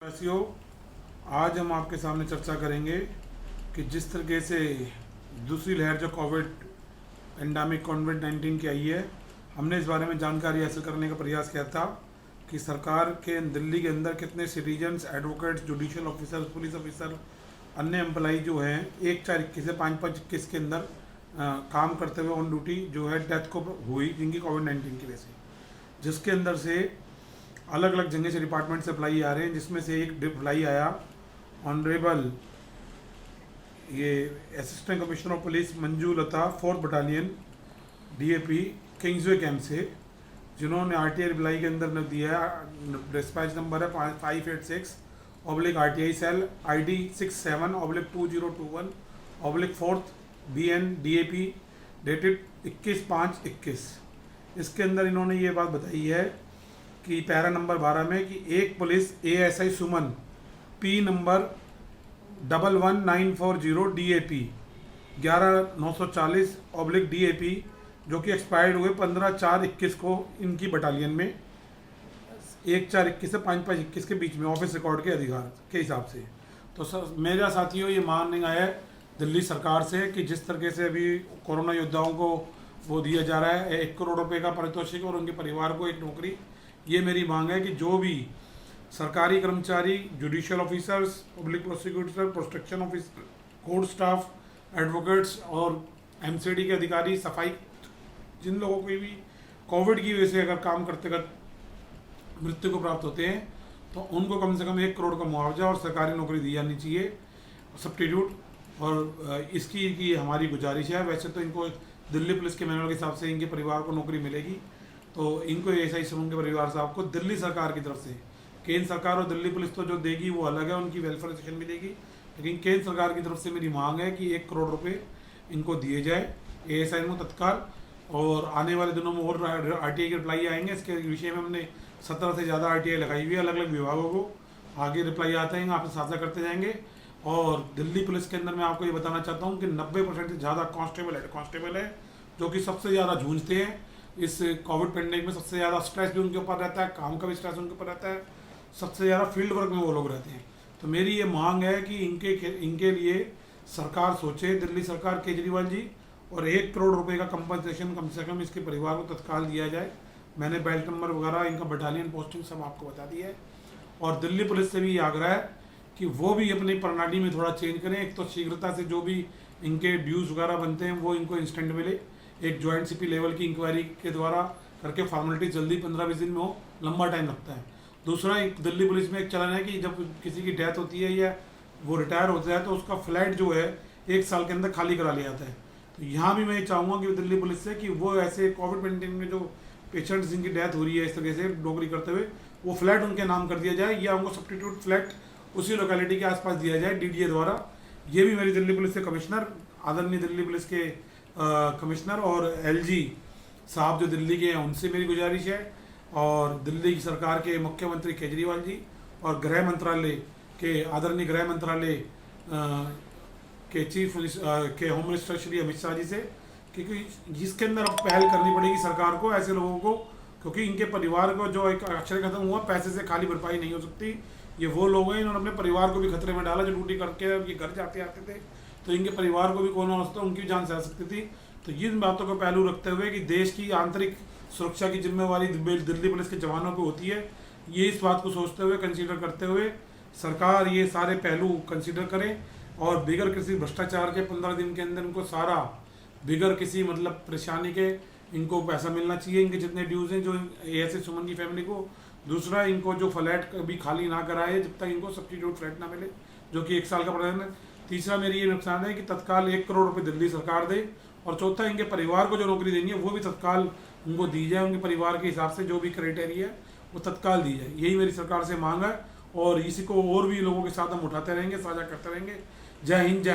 वासियों, आज हम आपके सामने चर्चा करेंगे कि जिस तरीके से दूसरी लहर जो कोविड पेंडेमिक कोविड-19 की आई है, हमने इस बारे में जानकारी हासिल करने का प्रयास किया था कि सरकार के दिल्ली के अंदर कितने citizens, advocates, judicial officer, police officer, अन्य एम्प्लाई जो हैं 1/4/21 से 5/5/21 के अंदर काम करते हुए ऑन ड्यूटी जो है डेथ को हुई जिनकी कोविड-19 की वजह से, जिसके अंदर से अलग अलग जगह से डिपार्टमेंट से अप्लाई आ रहे हैं, जिसमें से एक अप्लाई आया ऑनरेबल ये assistant commissioner of police Manju Lata 4th battalion DAP Kingsway camp से, जिन्होंने आरटीआई अप्लाई के अंदर न दिया है। डिस्पैच नंबर है 586/RTI cell ID 67/2021/4th BN DAP dated 21/5/21। इसके अंदर इन्होंने ये बात बताई है कि पैरा नंबर 12 में कि एक पुलिस ASI सुमन P नंबर 11940 DAP 11940/DAP जो कि एक्सपायर्ड हुए 15/4/21 को इनकी बटालियन में 1/4/21 से 5/5/21 के बीच में ऑफिस रिकॉर्ड के अधिकार के हिसाब से। तो सर मेरा साथियों ये मानने आया है दिल्ली सरकार से कि जिस तरीके से अभी कोरोना योद्धाओं को वो दिया जा रहा है 1 करोड़ रुपए का पारितोषिक और उनके परिवार को एक नौकरी, ये मेरी मांग है कि जो भी सरकारी कर्मचारी, judicial officers, public prosecutor, protection officer, court staff, advocates और MCD के अधिकारी, सफाई, जिन लोगों को भी कोविड की वजह से अगर काम करते करते मृत्यु को प्राप्त होते हैं तो उनको कम से कम 1 करोड़ का मुआवजा और सरकारी नौकरी दी जानी चाहिए सब्स्टिट्यूट। और इसकी की हमारी गुजारिश है। वैसे तो इनको दिल्ली पुलिस के मैनुअल के हिसाब से इनके परिवार को नौकरी मिलेगी, तो इनको ASI सुमन के परिवार साहब को दिल्ली सरकार की तरफ से, केंद्र सरकार और दिल्ली पुलिस तो जो देगी वो अलग है, उनकी वेलफेयर सेक्शन भी देगी, लेकिन केंद्र सरकार की तरफ से मेरी मांग है कि 1 करोड़ रुपए इनको दिए जाए ASI में तत्काल। और आने वाले दिनों में और RTI के रिप्लाई आएंगे। इसके विषय में हमने 17 से ज़्यादा RTI लगाई हुई है अलग अलग विभागों को। आगे रिप्लाई आते हैं, आपसे साझा करते जाएंगे। और दिल्ली पुलिस के अंदर मैं आपको ये बताना चाहता हूँ कि 90% से ज़्यादा कांस्टेबल है जो कि सबसे ज़्यादा जूझते हैं इस कोविड पेंडेमिक में। सबसे ज़्यादा स्ट्रेस भी उनके ऊपर रहता है, काम का भी स्ट्रेस उनके ऊपर रहता है, सबसे ज़्यादा फील्ड वर्क में वो लोग रहते हैं। तो मेरी ये मांग है कि इनके लिए सरकार सोचे, दिल्ली सरकार, केजरीवाल जी, और 1 करोड़ रुपए का कंपनसेशन कम से कम इसके परिवार को तत्काल दिया जाए। मैंने बेल्ट नंबर वगैरह, इनका बटालियन पोस्टिंग सब आपको बता दी है। और दिल्ली पुलिस से भी ये आग्रह है कि वो भी अपनी प्रणाली में थोड़ा चेंज करें। एक तो शीघ्रता से जो भी इनके ड्यूज वगैरह बनते हैं वो इनको इंस्टेंट मिले, एक जॉइंट CP लेवल की इंक्वायरी के द्वारा करके फॉर्मेलिटी जल्दी 15-20 दिन में हो, लंबा टाइम लगता है। दूसरा, एक दिल्ली पुलिस में एक चलन है कि जब किसी की डेथ होती है या वो रिटायर होता है तो उसका फ्लैट जो है 1 साल के अंदर खाली करा लिया जाता है। तो यहाँ भी मैं चाहूँगा कि दिल्ली पुलिस से कि वो ऐसे कोविड पेंडेमिक में जो पेशेंट्स जिनकी डेथ हो रही है इस तरह से नौकरी करते हुए, वो फ्लैट उनके नाम कर दिया जाए या उनको सब्स्टिट्यूट फ्लैट उसी लोकेलिटी के आसपास दिया जाए DDA द्वारा। ये भी मेरी दिल्ली पुलिस के कमिश्नर, आदरणीय दिल्ली पुलिस के कमिश्नर और LG साहब जो दिल्ली के हैं उनसे मेरी गुजारिश है। और दिल्ली की सरकार के मुख्यमंत्री केजरीवाल जी और गृह मंत्रालय के आदरणीय गृह मंत्रालय के चीफ के होम मिनिस्टर श्री अमित शाह जी से, क्योंकि जिसके अंदर अब पहल करनी पड़ेगी सरकार को ऐसे लोगों को, क्योंकि इनके परिवार को जो एक अक्षर खत्म हुआ, पैसे से खाली भरपाई नहीं हो सकती। ये वो लोग हैं इन्होंने अपने परिवार को भी खतरे में डाला, जो ड्यूटी करके ये घर जाते आते थे तो इनके परिवार को भी कोरोना हो सकता, उनकी जान जा सकती थी। तो इन बातों को पहलू रखते हुए कि देश की आंतरिक सुरक्षा की जिम्मेवारी दिल्ली पुलिस के जवानों को होती है, ये इस बात को सोचते हुए, कंसीडर करते हुए सरकार ये सारे पहलू कंसीडर करे और बिगर किसी भ्रष्टाचार के 15 दिन के अंदर इनको सारा बिगर किसी मतलब परेशानी के इनको पैसा मिलना चाहिए, इनके जितने ड्यूज हैं जो ASI सुमन की फैमिली को। दूसरा, इनको जो फ्लैट कभी खाली ना कराए जब तक इनको सब्स्टिट्यूट फ्लैट ना मिले, जो कि 1 साल का प्रोग्राम है। तीसरा, मेरी ये नुकसान है कि तत्काल 1 करोड़ रुपए दिल्ली सरकार दे। और चौथा, इनके परिवार को जो नौकरी देनी है वो भी तत्काल उनको दी जाए, उनके परिवार के हिसाब से जो भी क्राइटेरिया है वो तत्काल दी जाए। यही मेरी सरकार से मांग है और इसी को और भी लोगों के साथ हम उठाते रहेंगे, साझा करते रहेंगे। जय हिंद, जय